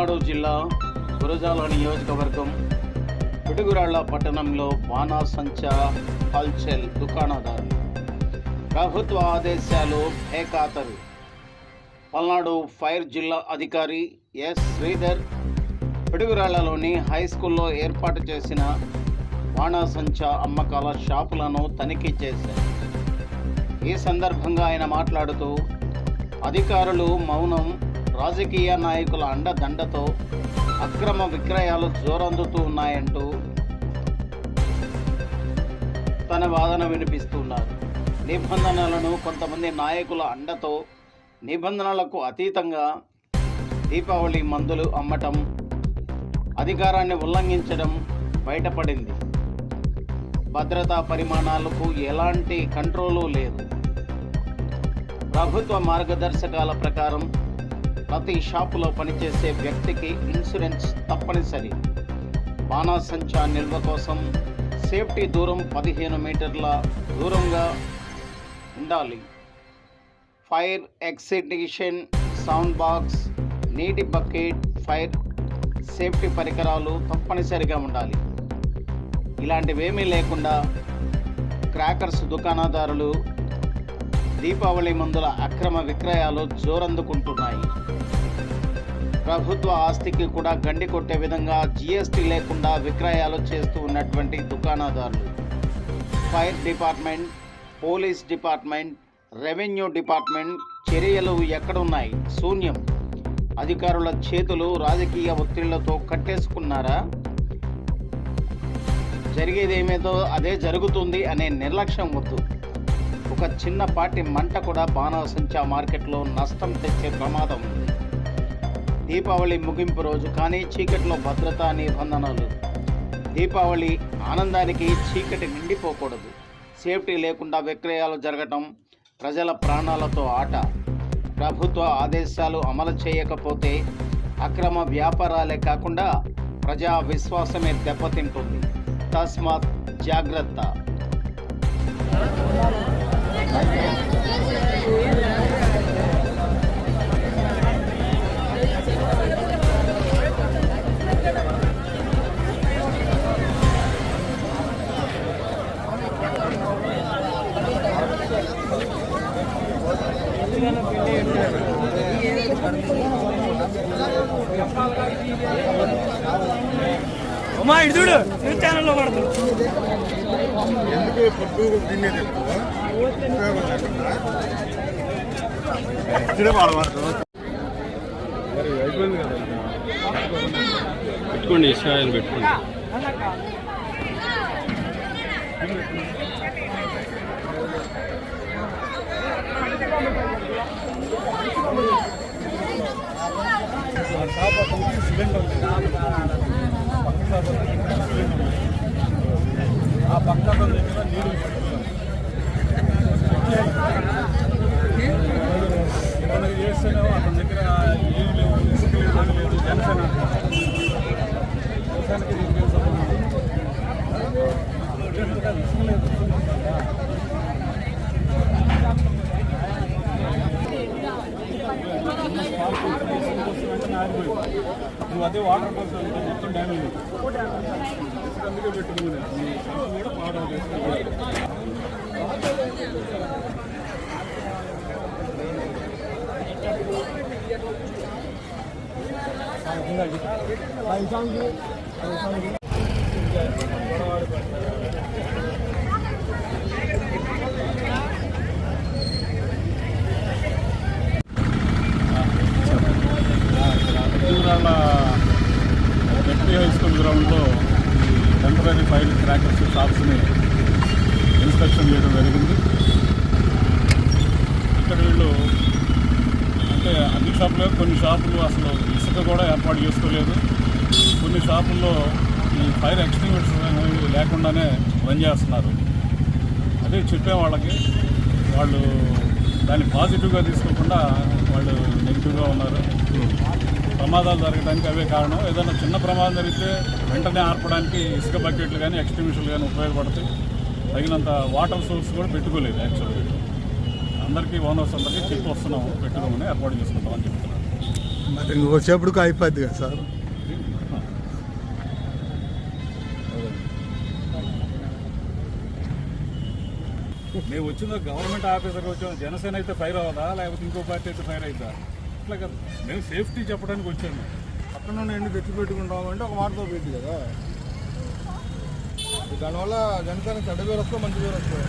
పల్నాడు జిల్లా గురజాల నియోజకవర్గం పిడుగురాళ్ల పట్టణంలో బాణాసంచా హల్చల్ దుకాణదారులు ప్రభుత్వ ఆదేశాలు బేఖాతరు. పల్నాడు ఫైర్ జిల్లా అధికారి ఎస్ శ్రీధర్ పిడుగురాళ్లలోని హై స్కూల్లో ఏర్పాటు చేసిన బాణాసంచా అమ్మకాల షాపులను తనిఖీ చేశారు. ఈ సందర్భంగా ఆయన మాట్లాడుతూ అధికారులు మౌనం, రాజకీయ నాయకుల అండదండతో అక్రమ విక్రయాలు జోరందుతూ ఉన్నాయంటూ తన వాదన వినిపిస్తున్నారు. నిబంధనలను కొంతమంది నాయకుల అండతో నిబంధనలకు అతీతంగా దీపావళి మందులు అమ్మటం, అధికారాన్ని ఉల్లంఘించడం బయటపడింది. భద్రతా పరిమాణాలకు ఎలాంటి కంట్రోలు లేదు. ప్రభుత్వ మార్గదర్శకాల ప్రకారం ప్రతి షాపులో పనిచేసే వ్యక్తికి ఇన్సూరెన్స్ తప్పనిసరి. బాణాసంచా నిల్వ కోసం సేఫ్టీ దూరం 15 మీటర్ల దూరంగా ఉండాలి. ఫైర్ ఎక్స్టింగ్విషన్, సౌండ్ బాక్స్, నీటి బకెట్, ఫైర్ సేఫ్టీ పరికరాలు తప్పనిసరిగా ఉండాలి. ఇలాంటివేమీ లేకుండా క్రాకర్స్ దుకాణదారులు దీపావళి మందుల అక్రమ విక్రయాలు జోరందుకుంటున్నాయి. ప్రభుత్వ ఆస్తికి కూడా గండి కొట్టే విధంగా జీఎస్టీ లేకుండా విక్రయాలు చేస్తూ ఉన్నటువంటి దుకాణదారులు fire department, police department, revenue department చర్యలు ఎక్కడున్నాయి? శూన్యం. అధికారుల చేతులు రాజకీయ ఒత్తిళ్లతో కట్టేసుకున్నారా? జరిగేదేమేదో అదే జరుగుతుంది అనే నిర్లక్ష్యం వద్దు. ఒక చిన్నపాటి మంట కూడా బాణాసంచా మార్కెట్లో నష్టం తెచ్చే ప్రమాదం ఉంది. దీపావళి ముగింపు రోజు కానీ చీకటిలో భద్రతా నిబంధనలు. దీపావళి ఆనందానికి చీకటి నిండిపోకూడదు. సేఫ్టీ లేకుండా విక్రయాలు జరగటం ప్రజల ప్రాణాలతో ఆట. ప్రభుత్వ ఆదేశాలు అమలు చేయకపోతే అక్రమ వ్యాపారాలే కాకుండా ప్రజా విశ్వాసమే దెబ్బతింటుంది. తస్మాత్ జాగ్రత్త. అమ్మా ఇటు చూడు, న్యూస్ ఛానల్లో పడుతుంది. ఎందుకు పొద్దు తినేది అయిపోయింది కదా, పెట్టుకోండి, ఇస్రాయల్ పెట్టుకోండి. ఆ పక్క దగ్గర నీళ్ళు మనకి చేస్తేనే అతని దగ్గర ఏం లేవు, ఇసుక లేదు, జనసేన జనసేనకి దీనికి ఇసుక లేదు. నువ్వు అదే వాటర్ కోసం మొత్తం డ్యామేజ్ అందుకే పెట్టుకుని కూడా పాడు చేస్తాను. జెడ్పీ హై స్కూల్ గ్రౌండ్లో టెంపరీ ఫైర్ క్రాకర్స్ షాప్స్ని ఇన్స్పెక్షన్ చేయడం జరిగింది. ఇక్కడ వీళ్ళు అంటే అన్ని షాపులు, కొన్ని షాపులు అసలు ఇసుక కూడా ఏర్పాటు చేసుకోలేదు. కొన్ని షాపుల్లో ఈ ఫైర్ ఎక్స్టింగ్విషర్స్ అనేవి లేకుండానే రన్ చేస్తున్నారు. అదే చెప్పే వాళ్ళకి వాళ్ళు దాన్ని పాజిటివ్గా తీసుకోకుండా వాళ్ళు నెగిటివ్గా ఉన్నారు. ప్రమాదాలు జరగడానికి అవే కారణం. ఏదైనా చిన్న ప్రమాదం జరిగితే వెంటనే ఆర్పడానికి ఇసుక బకెట్లు కానీ ఎక్స్టింగ్విషర్లు కానీ ఉపయోగపడతాయి. తగినంత వాటర్ సోర్స్ కూడా పెట్టుకోలేదు. యాక్చువల్గా అందరికీ ఓనర్స్ అందరికీ చెప్పి వస్తున్నాము, పెట్టుకోమని ఏర్పాటు చేసుకుంటామని చెప్తున్నారు. మరి వచ్చేప్పటికి అయిపోద్ది కదా సార్. మేము వచ్చిన గవర్నమెంట్ ఆఫీసర్కి వచ్చాము. జనసేన అయితే ఫైర్ అవ్వదా, లేకపోతే ఇంకో పార్టీ అయితే ఫైర్ అవుతా? ఇట్లా కదా, మేము సేఫ్టీ చెప్పడానికి వచ్చాము. పక్కన నుండి ఎన్ని తెచ్చి పెట్టుకుంటాం అంటే ఒక మాటతో పెట్టి కదా, దానివల్ల జనసేన చెడ్డ పేరు వస్తే మంచి పేరు వస్తుంది.